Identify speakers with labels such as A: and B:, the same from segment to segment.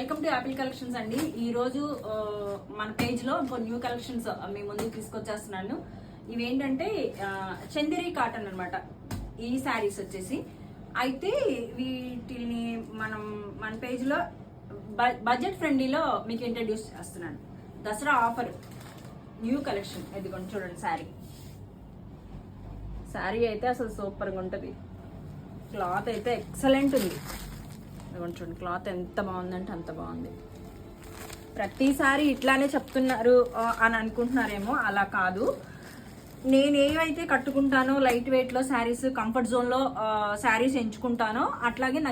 A: Welcome to Apple collections అండి. ఈ రోజు మన పేజ్ లో ఇంకో న్యూ కలెక్షన్స్ మీ ముందుకు తీసుకొచ్చేస్తున్నాను. ఇవేంటంటే చందేరి కాటన్ అన్నమాట. ఈ శారీస్ వచ్చేసి అయితే వీటిని మన పేజ్ లో బడ్జెట్ ఫ్రెండ్లీలో మీకు ఇంట్రడ్యూస్ చేస్తున్నాను. Dasara offer new collection. ఇదిగోండి చూడండి, శారీ అయితే అసలు సూపర్గా ఉంటుంది. క్లాత్ అయితే ఎక్సలెంట్ ఉంది. చూడండి, క్లాత్ ఎంత బాగుందంటే అంత బాగుంది. ప్రతిసారి ఇట్లానే చెప్తున్నారు అని అనుకుంటున్నారేమో, అలా కాదు. నేను ఏవైతే కట్టుకుంటానో లైట్ వెయిట్లో శారీస్, కంఫర్ట్ జోన్లో శారీస్ ఎంచుకుంటానో అట్లాగే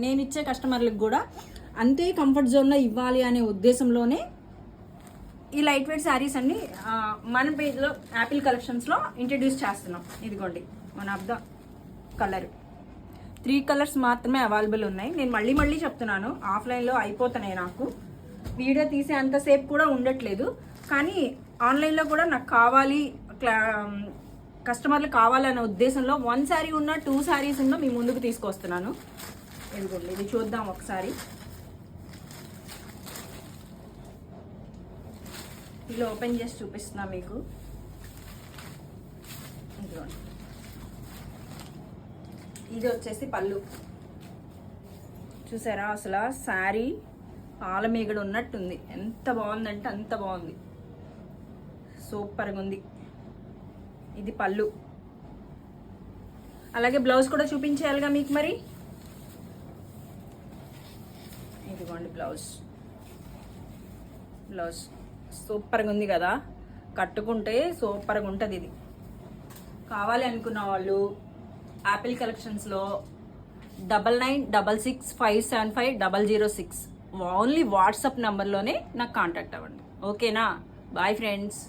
A: నేను ఇచ్చే కస్టమర్లకు కూడా అంతే కంఫర్ట్ జోన్లో ఇవ్వాలి అనే ఉద్దేశంలోనే ఈ లైట్ వెయిట్ శారీస్ అన్ని మన పేజ్లో యాపిల్ కలెక్షన్స్లో ఇంట్రడ్యూస్ చేస్తున్నాం. ఇదిగోండి one of the colour. 3 colours మాత్రమే అవైలబుల్ ఉన్నాయి. నేను మళ్ళీ చెప్తున్నాను, ఆఫ్లైన్లో అయిపోతున్నాయి. నాకు వీడియో తీసే అంతసేపు కూడా ఉండట్లేదు. కానీ ఆన్లైన్లో కూడా నాకు కావాలి, కస్టమర్లు కావాలనే ఉద్దేశంలో 1 శారీ ఉన్న 2 శారీస్ ఉన్న మీ ముందుకు తీసుకొస్తున్నాను. ఇదిగోండి, ఇది చూద్దాం ఒకసారి. ఇలా ఓపెన్ చేసి చూపిస్తున్నా మీకు. ఇదిగోండి, ఇది వచ్చేసి పళ్ళు. చూసారా, అసలు శారీ పాలమీగడ ఉన్నట్టుంది. ఎంత బాగుందంటే అంత బాగుంది, సూపర్గా ఉంది. ఇది పళ్ళు. అలాగే బ్లౌజ్ కూడా చూపించేయాలిగా మీకు మరి. ఇదిగోండి బ్లౌజ్ సూపర్గా ఉంది కదా, కట్టుకుంటే సూపర్గా ఉంటుంది. ఇది కావాలి అనుకున్న వాళ్ళు యాపిల్ కలెక్షన్స్లో 9966575006 ఓన్లీ వాట్సాప్ నెంబర్లోనే నాకు కాంటాక్ట్ అవ్వండి. ఓకేనా? Bye friends.